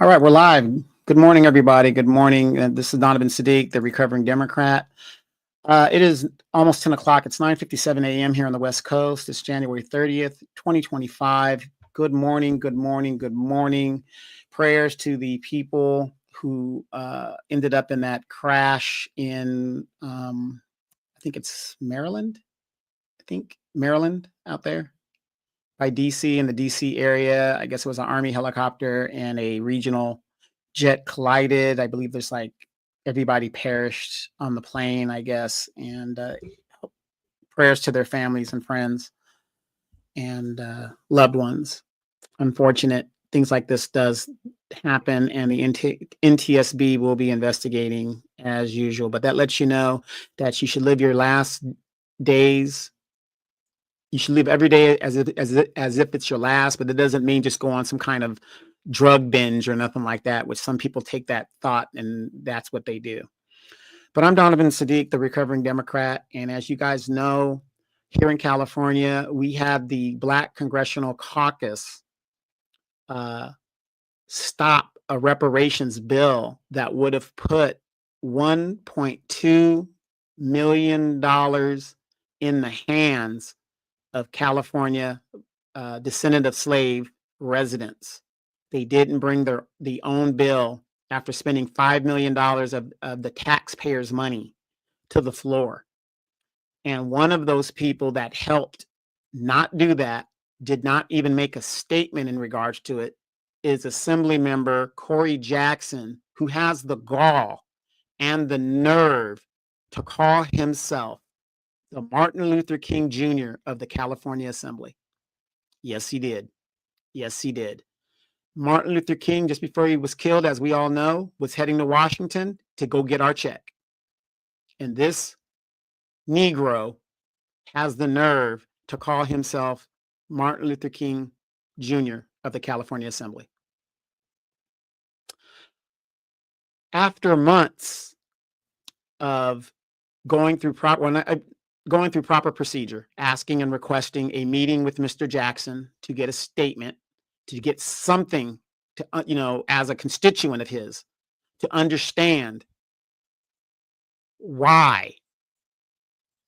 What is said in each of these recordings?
All right, we're live. Good morning, everybody. Good morning. This is Donovan Saadiq, the recovering Democrat. It is almost 10 o'clock. It's 9:57 a.m. here on the West Coast. It's January 30th, 2025. Good morning, good morning, good morning. Prayers to the people who ended up in that crash in, I think it's Maryland. I think Maryland out there by DC, in the DC area. I guess it was an Army helicopter and a regional jet collided. I believe there's like everybody perished on the plane, I guess, and prayers to their families and friends and loved ones. Unfortunate things like this does happen, and the NTSB will be investigating as usual. But that lets you know that you should live your last days. You should live every day as if it's your last, but it doesn't mean just go on some kind of drug binge or nothing like that, which some people take that thought and that's what they do. But I'm Donovan Saadiq, the recovering Democrat. And as you guys know, here in California, we had the Black Congressional Caucus stop a reparations bill that would have put $1.2 million in the hands of California descendant of slave residents. They didn't bring their own bill after spending $5 million of the taxpayers' money to the floor. And one of those people that helped not do that, did not even make a statement in regards to it, is Assembly Member Corey Jackson, who has the gall and the nerve to call himself the Martin Luther King Jr. of the California Assembly. Yes, he did. Yes, he did. Martin Luther King, just before he was killed, as we all know, was heading to Washington to go get our check. And this Negro has the nerve to call himself Martin Luther King Jr. of the California Assembly. After months of going through proper procedure, asking and requesting a meeting with Mr. Jackson to get a statement, to get something to, as a constituent of his, to understand why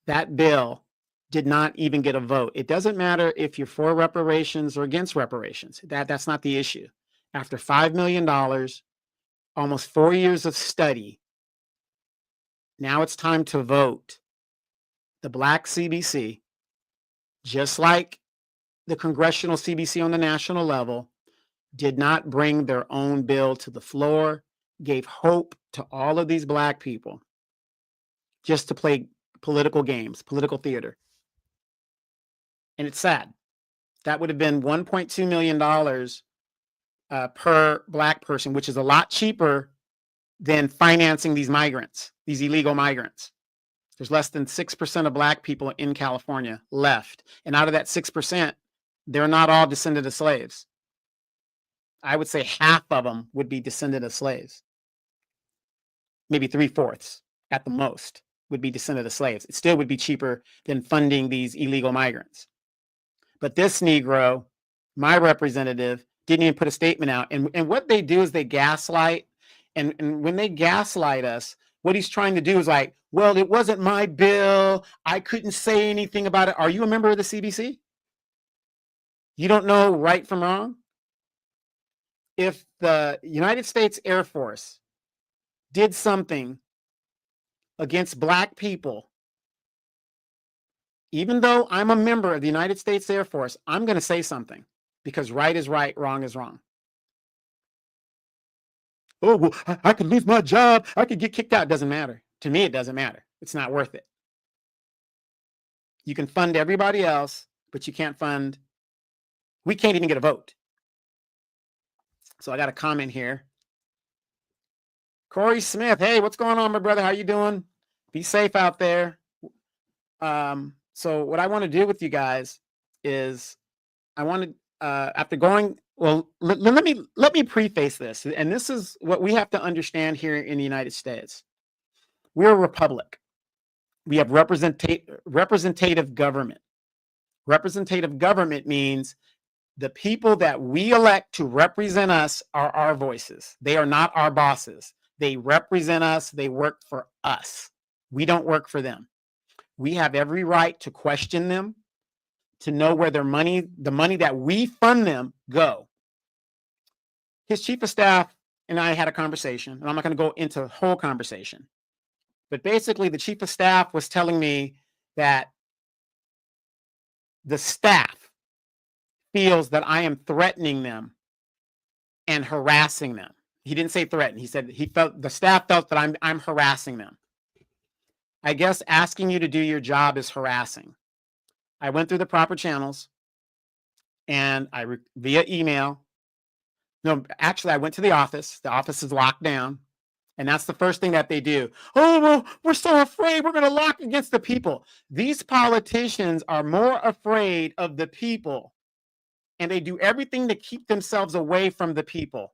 that bill did not even get a vote. It doesn't matter if you're for reparations or against reparations. That's not the issue. After $5 million, almost 4 years of study, now it's time to vote. The Black CBC, just like the Congressional CBC on the national level, did not bring their own bill to the floor, gave hope to all of these Black people just to play political games, political theater. And it's sad. That would have been $1.2 million per Black person, which is a lot cheaper than financing these migrants, these illegal migrants. There's less than 6% of Black people in California left. And out of that 6%, they're not all descendant of slaves. I would say half of them would be descendant of slaves. Maybe 3/4 at the most would be descendant of slaves. It still would be cheaper than funding these illegal migrants. But this Negro, my representative, didn't even put a statement out. And what they do is they gaslight. And when they gaslight us, what he's trying to do is like, well, it wasn't my bill. I couldn't say anything about it. Are you a member of the CBC? You don't know right from wrong? If the United States Air Force did something against Black people, even though I'm a member of the United States Air Force, I'm going to say something because right is right, wrong is wrong. Oh, well, I could lose my job. I could get kicked out. It doesn't matter. To me, it doesn't matter. It's not worth it. You can fund everybody else, but you can't fund. We can't even get a vote. So I got a comment here. Corey Smith, hey, what's going on, my brother? How you doing? Be safe out there. So what I want to do with you guys is I want to, after going, well, let me preface this. And this is what we have to understand here in the United States. We're a republic. We have representative government. Representative government means The people that we elect to represent us are our voices. They are not our bosses. They represent us. They work for us. We don't work for them. We have every right to question them, to know where their money, the money that we fund them, go. His chief of staff and I had a conversation, and I'm not going to go into the whole conversation. But basically, the chief of staff was telling me that the staff feels that I am threatening them and harassing them. He didn't say threaten. He said the staff felt that I'm harassing them. I guess asking you to do your job is harassing. I went through the proper channels and via email. No, actually, I went to the office. The office is locked down. And that's the first thing that they do. Oh, well, we're so afraid we're going to lock against the people. These politicians are more afraid of the people, and they do everything to keep themselves away from the people.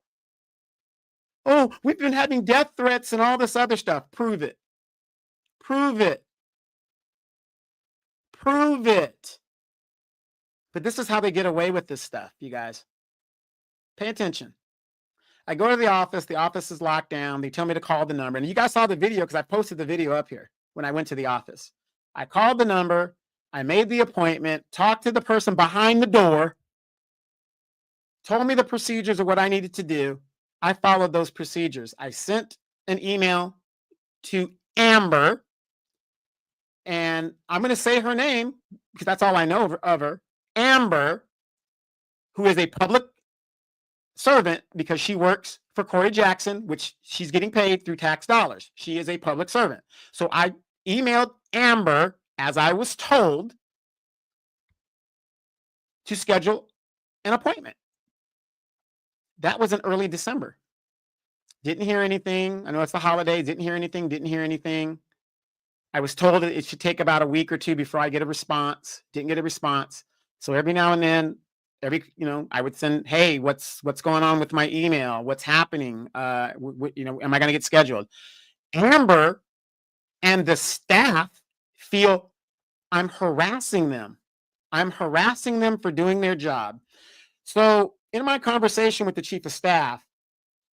Oh, we've been having death threats and all this other stuff. Prove it. Prove it. Prove it. But this is how they get away with this stuff, you guys. Pay attention. I go to the office is locked down. They tell me to call the number. And you guys saw the video because I posted the video up here when I went to the office. I called the number. I made the appointment, talked to the person behind the door, told me the procedures of what I needed to do. I followed those procedures. I sent an email to Amber, and I'm going to say her name because that's all I know of her. Amber, who is a public servant because she works for Corey Jackson, which she's getting paid through tax dollars. She is a public servant. So I emailed Amber, as I was told, to schedule an appointment. That was in early December. Didn't hear anything. I know it's the holidays. Didn't hear anything. I was told that it should take about a week or two before I get a response. Didn't get a response. So every now and then, I would send, hey, what's going on with my email? What's happening? Am I going to get scheduled? Amber and the staff feel I'm harassing them. I'm harassing them for doing their job. So in my conversation with the chief of staff,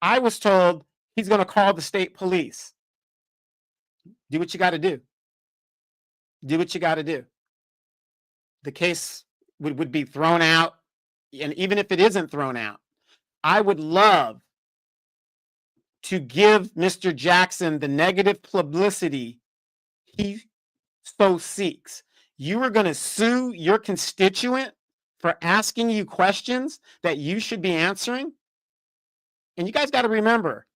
I was told he's going to call the state police. Do what you got to do. Do what you got to do. The case would be thrown out. And even if it isn't thrown out, I would love to give Mr. Jackson the negative publicity he so seeks. You are going to sue your constituent for asking you questions that you should be answering. And you guys got to remember,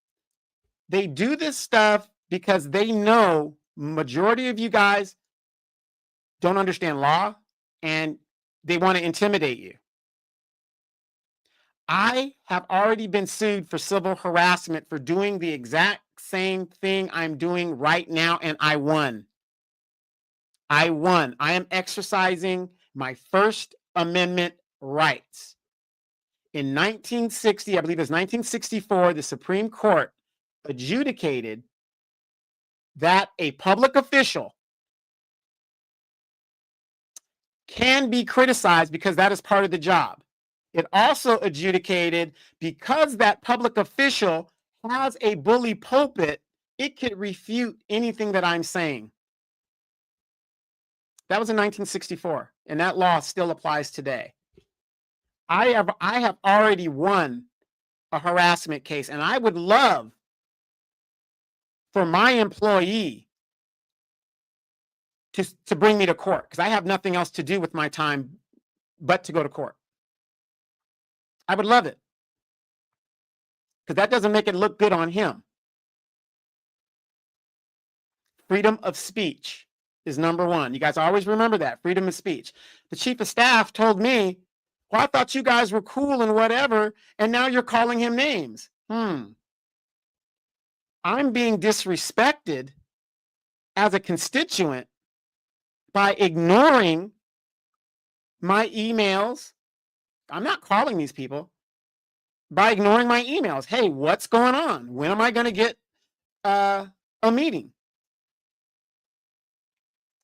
they do this stuff because they know majority of you guys don't understand law and they want to intimidate you. I have already been sued for civil harassment for doing the exact same thing I'm doing right now, and I won. I am exercising my First Amendment rights. In 1960, I believe it was 1964, the Supreme Court adjudicated that a public official can be criticized because that is part of the job. It also adjudicated because that public official has a bully pulpit, it could refute anything that I'm saying. That was in 1964, and that law still applies today. I have already won a harassment case, and I would love for my employee to bring me to court because I have nothing else to do with my time but to go to court. I would love it because that doesn't make it look good on him. Freedom of speech is number one. You guys always remember that, freedom of speech. The chief of staff told me, well, I thought you guys were cool and whatever, and now you're calling him names. I'm being disrespected as a constituent by ignoring my emails. I'm not calling these people. By ignoring my emails. Hey, what's going on? When am I going to get a meeting?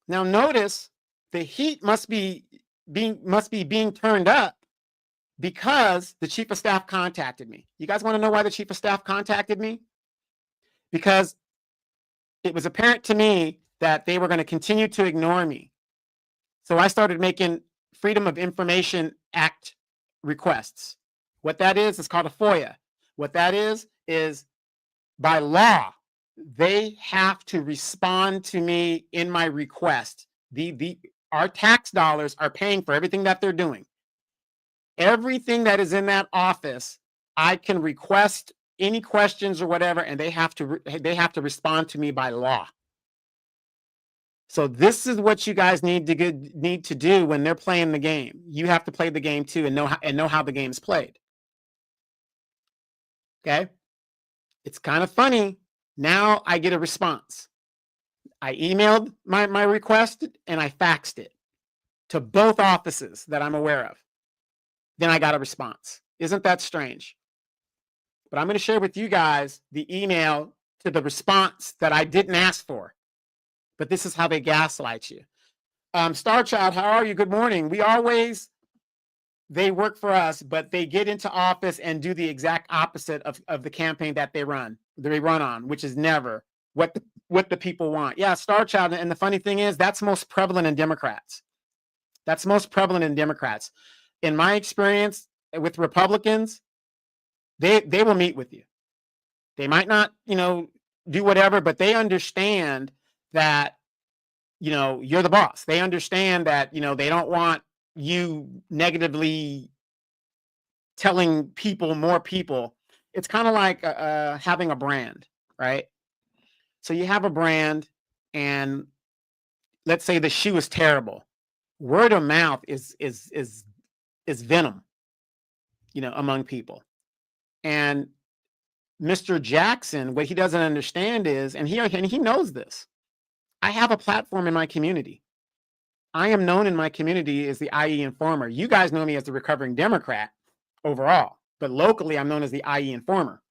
Now notice the heat must be being turned up Because the chief of staff contacted me. You guys want to know why the chief of staff contacted me? Because it was apparent to me that they were going to continue to ignore me. So I started making Freedom of Information Act requests. What that is called a FOIA. What that is by law, they have to respond to me in my request. Our tax dollars are paying for everything that they're doing. Everything that is in that office, I can request any questions or whatever, and they have to respond to me by law. So this is what you guys need to do when they're playing the game. You have to play the game too and know how the game's played. Okay? It's kind of funny. Now I get a response. I emailed my request and I faxed it to both offices that I'm aware of. Then I got a response. Isn't that strange? But I'm going to share with you guys the email to the response that I didn't ask for. But this is how they gaslight you. Star Child, how are you? Good morning. They work for us, but they get into office and do the exact opposite of the campaign that they run on, which is never what the people want. Yeah, Star Child. And the funny thing is, that's most prevalent in Democrats. That's most prevalent in Democrats. In my experience with Republicans, they will meet with you. They might not, do whatever, but they understand that, you're the boss. They understand that, they don't want you negatively telling more people. It's kind of like having a brand, right? So you have a brand, and let's say the shoe is terrible. Word of mouth is venom, among people. And Mr. Jackson, what he doesn't understand is, and he knows this, I have a platform in my community. I am known in my community as the IE Informer. You guys know me as the recovering Democrat overall, but locally I'm known as the IE Informer.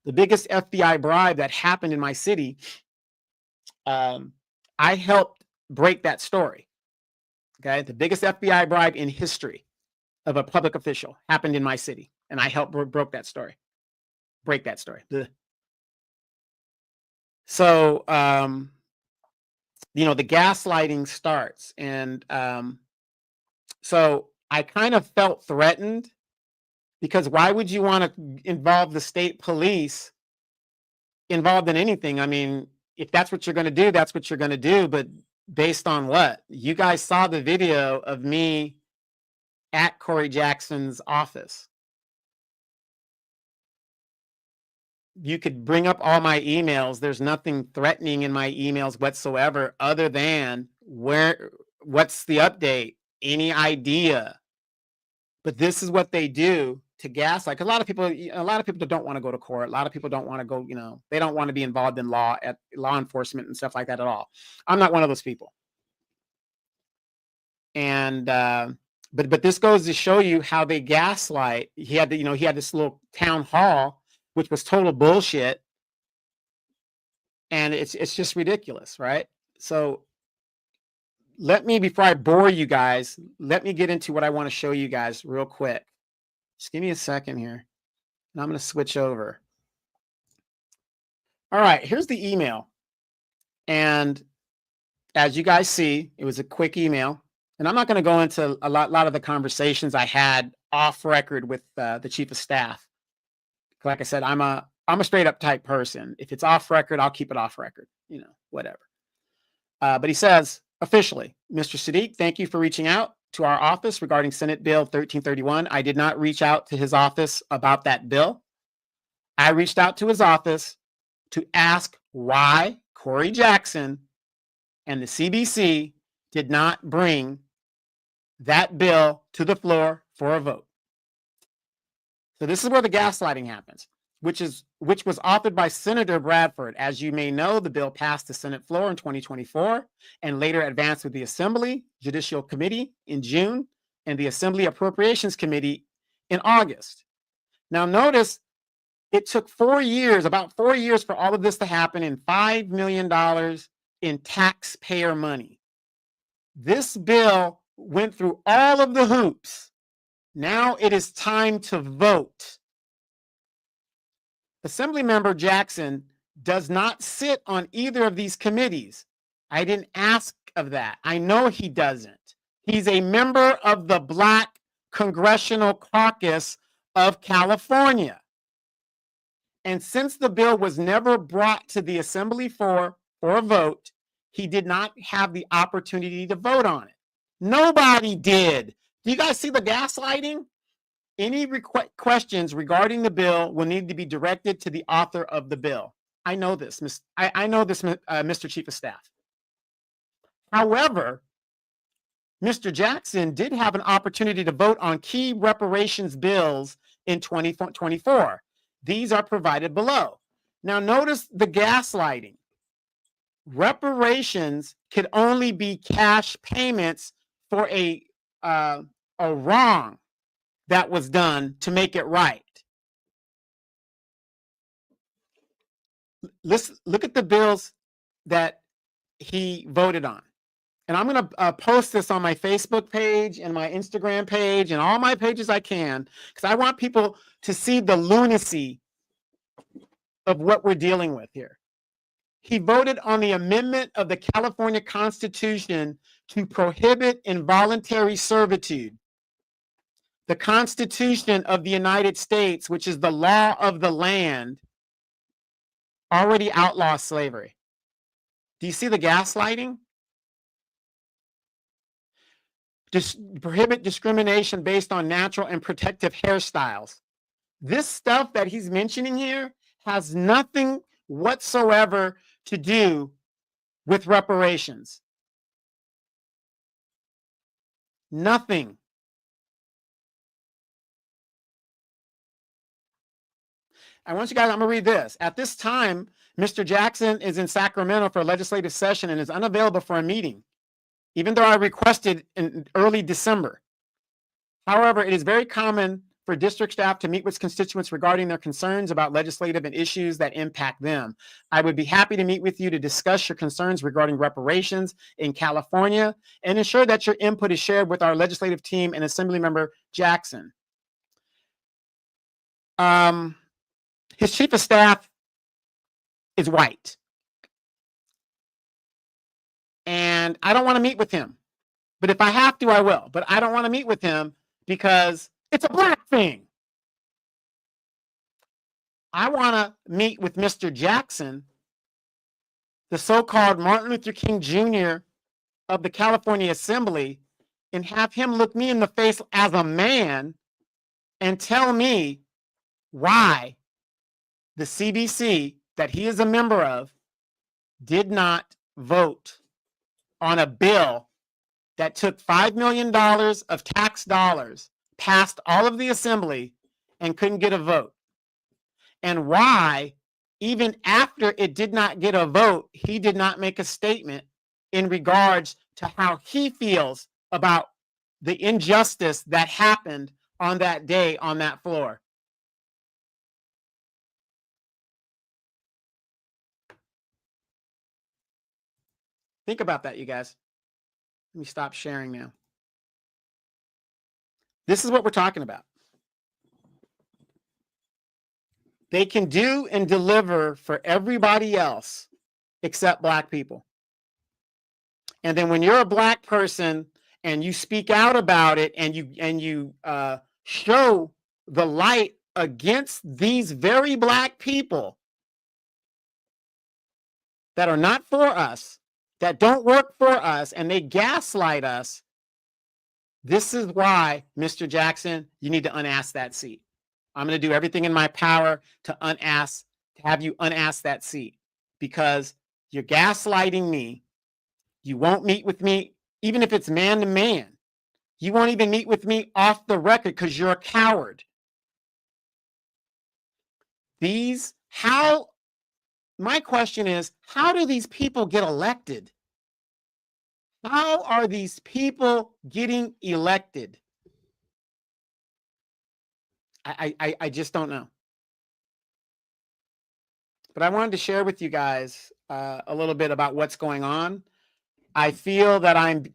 The biggest FBI bribe that happened in my city, I helped break that story. Okay, the biggest FBI bribe in history of a public official happened in my city, and I helped break that story. So, the gaslighting starts, and so I kind of felt threatened, because why would you want to involve the state police involved in anything? I mean, if that's what you're going to do, that's what you're going to do. But based on what? You guys saw the video of me at Corey Jackson's office. You could bring up all my emails. There's nothing threatening in my emails whatsoever, other than what's the update? Any idea? But this is what they do to gaslight. A lot of people don't want to go to court. A lot of people don't want to go, they don't want to be involved in law enforcement and stuff like that at all. I'm not one of those people. And but this goes to show you how they gaslight. He had this little town hall, which was total bullshit, and it's just ridiculous, right? So before I bore you guys, let me get into what I want to show you guys real quick. Just give me a second here, and I'm going to switch over. All right, here's the email, and as you guys see, it was a quick email, and I'm not going to go into a lot of the conversations I had off record with the chief of staff. Like I said, I'm a straight up type person. If it's off record, I'll keep it off record, whatever. But he says, officially, Mr. Saadiq, thank you for reaching out to our office regarding Senate Bill 1331. I did not reach out to his office about that bill. I reached out to his office to ask why Corey Jackson and the CBC did not bring that bill to the floor for a vote. So this is where the gaslighting happens, which was authored by Senator Bradford. As you may know, the bill passed the Senate floor in 2024 and later advanced with the Assembly Judicial Committee in June and the Assembly Appropriations Committee in August. Now notice it took about 4 years for all of this to happen, and $5 million in taxpayer money. This bill went through all of the hoops Now it is time to vote. Assemblymember Jackson does not sit on either of these committees. I didn't ask of that. I know he doesn't. He's a member of the Black Congressional Caucus of California. And since the bill was never brought to the assembly for a vote, he did not have the opportunity to vote on it. Nobody did. Do you guys see the gaslighting? Any questions regarding the bill will need to be directed to the author of the bill. I know this, Mr. Chief of Staff. However, Mr. Jackson did have an opportunity to vote on key reparations bills in 2024. These are provided below. Now, notice the gaslighting. Reparations could only be cash payments for a wrong that was done to make it right. Let's look at the bills that he voted on. And I'm going to post this on my Facebook page and my Instagram page and all my pages I can, because I want people to see the lunacy of what we're dealing with here. He voted on the amendment of the California Constitution to prohibit involuntary servitude. The Constitution of the United States, which is the law of the land, already outlaws slavery. Do you see the gaslighting? Prohibit discrimination based on natural and protective hairstyles. This stuff that he's mentioning here has nothing whatsoever to do with reparations. Nothing. I want you guys, I'm going to read this. At this time, Mr. Jackson is in Sacramento for a legislative session and is unavailable for a meeting, even though I requested in early December. However, it is very common for district staff to meet with constituents regarding their concerns about legislative and issues that impact them. I would be happy to meet with you to discuss your concerns regarding reparations in California and ensure that your input is shared with our legislative team and Assemblymember Jackson. His chief of staff is white. And I don't want to meet with him. But if I have to, I will. But I don't want to meet with him because it's a black thing. I want to meet with Mr. Jackson, the so-called Martin Luther King Jr. of the California Assembly, and have him look me in the face as a man and tell me why the CBC that he is a member of did not vote on a bill that took $5 million of tax dollars, passed all of the assembly, and couldn't get a vote. And why, even after it did not get a vote, he did not make a statement in regards to how he feels about the injustice that happened on that day on that floor. Think about that, you guys. Let me stop sharing now. This is what we're talking about. They can do and deliver for everybody else except black people. And then when you're a black person and you speak out about it and you show the light against these very black people that are not for us, that don't work for us, and they gaslight us, this is why, Mr. Jackson, you need to unask that seat. I'm going to do everything in my power to have you unask that seat, because you're gaslighting me. You won't meet with me, even if it's man to man. You won't even meet with me off the record because you're a coward. My question is, how do these people get elected? How are these people getting elected? I just don't know. But I wanted to share with you guys a little bit about what's going on. I feel that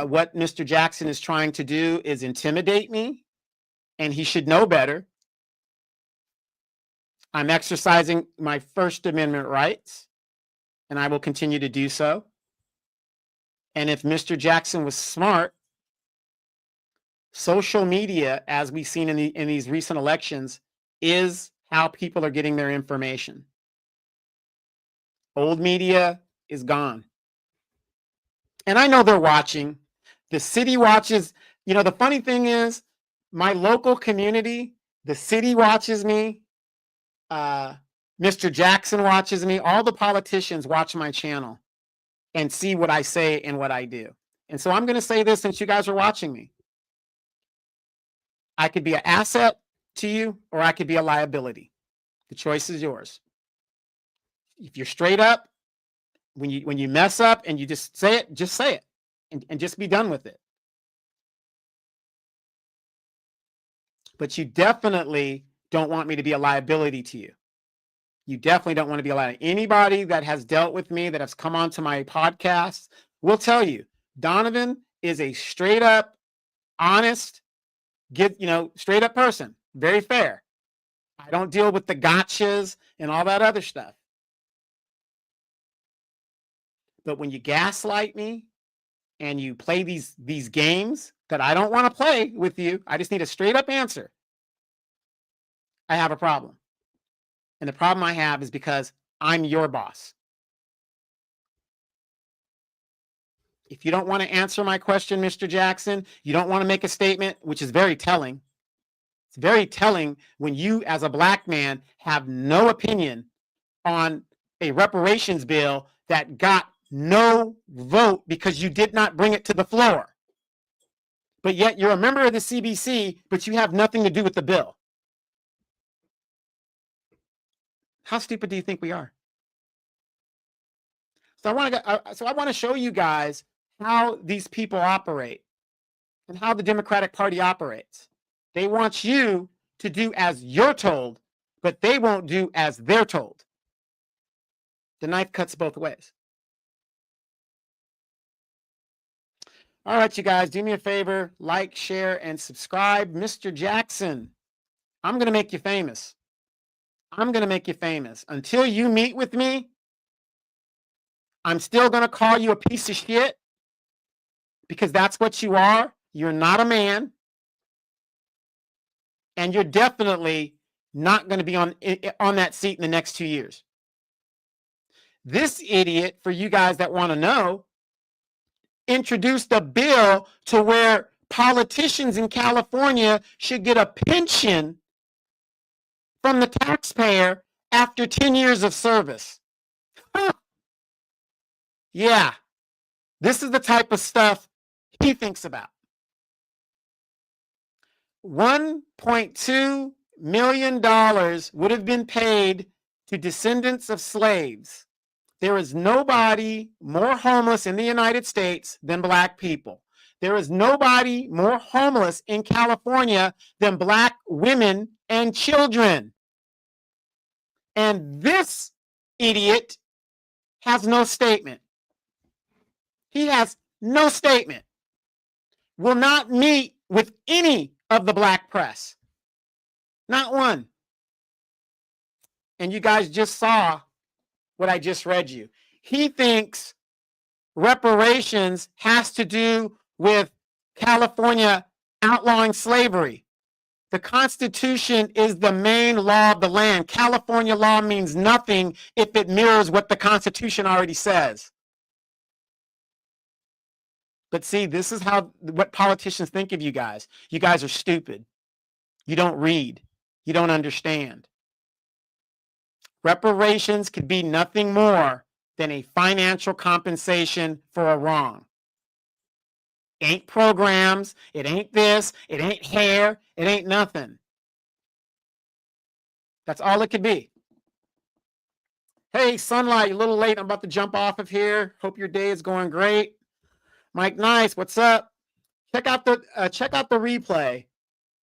what Mr. Jackson is trying to do is intimidate me. and he should know better. I'm exercising my First Amendment rights, and I will continue to do so. And if Mr. Jackson was smart, social media, as we've seen in these recent elections, is how people are getting their information. Old media is gone. And I know they're watching. The city watches. You know, the funny thing is, my local community, the city watches me. Mr. Jackson watches me. All the politicians watch my channel and see what I say and what I do. And so I'm going to say this since you guys are watching me. I could be an asset to you, or I could be a liability. The choice is yours. If you're straight up, when you mess up and you just say it and just be done with it. But you definitely don't want me to be a liability to you. You definitely don't want to be a liability. Anybody that has dealt with me, that has come onto my podcast, will tell you, Donovan is a straight up, honest, straight up person. Very fair. I don't deal with the gotchas and all that other stuff. But when you gaslight me and you play these games that I don't want to play with you, I just need a straight up answer. I have a problem. And the problem I have is because I'm your boss. If you don't want to answer my question, Mr. Jackson, you don't want to make a statement, which is very telling. It's very telling when you, as a black man, have no opinion on a reparations bill that got no vote because you did not bring it to the floor. But yet you're a member of the CBC, but you have nothing to do with the bill. How stupid do you think we are? So I want to show you guys how these people operate and how the Democratic Party operates. They want you to do as you're told, but they won't do as they're told. The knife cuts both ways. All right, you guys, do me a favor, like, share, and subscribe. Mr. Jackson, I'm going to make you famous. I'm going to make you famous. Until you meet with me, I'm still going to call you a piece of shit, because that's what you are. You're not a man. And you're definitely not going to be on that seat in the next 2 years. This idiot, for you guys that want to know, introduced a bill to where politicians in California should get a pension from the taxpayer after 10 years of service. Huh. Yeah, this is the type of stuff he thinks about. $1.2 million would have been paid to descendants of slaves. There is nobody more homeless in the United States than black people. There is nobody more homeless in California than black women and children. And this idiot has no statement. He has no statement. Will not meet with any of the black press. Not one. And you guys just saw what I just read you. He thinks reparations has to do with California outlawing slavery. The Constitution is the main law of the land. California law means nothing if it mirrors what the Constitution already says. But see, this is what politicians think of you guys. You guys are stupid. You don't read. You don't understand. Reparations could be nothing more than a financial compensation for a wrong. Ain't programs, it ain't this, it ain't hair, it ain't nothing. That's all it could be. Hey, Sunlight, a little late. I'm about to jump off of here. Hope your day is going great. Mike Nice, what's up? Check out the replay.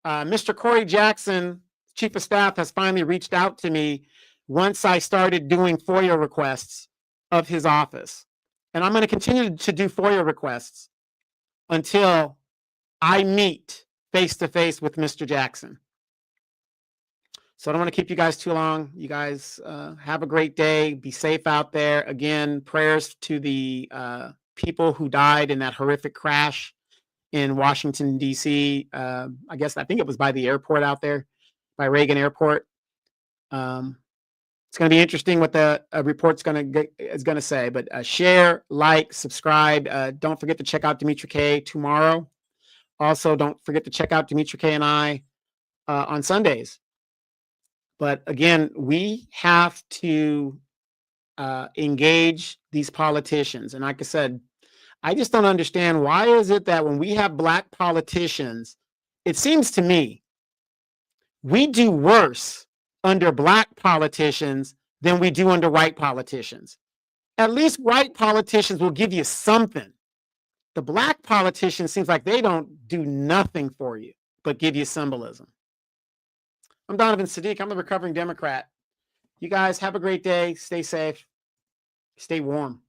Mr. Corey Jackson, Chief of Staff, has finally reached out to me once I started doing FOIA requests of his office. And I'm going to continue to do FOIA requests until I meet face to face with Mr. Jackson. So I don't want to keep you guys too long. You guys have a great day. Be safe out there. Again, prayers to the people who died in that horrific crash in Washington, D.C. I think it was by the airport out there, by Reagan Airport. It's going to be interesting what the report's going to say. But share, like, subscribe. Don't forget to check out Dimitri K tomorrow. Also, don't forget to check out Dimitri K and I on Sundays. But again, we have to engage these politicians. And like I said, I just don't understand, why is it that when we have Black politicians, it seems to me we do worse under Black politicians than we do under white politicians. At least white politicians will give you something. The Black politicians seems like they don't do nothing for you but give you symbolism. I'm Donovan Saadiq. I'm the recovering Democrat. You guys have a great day. Stay safe. Stay warm.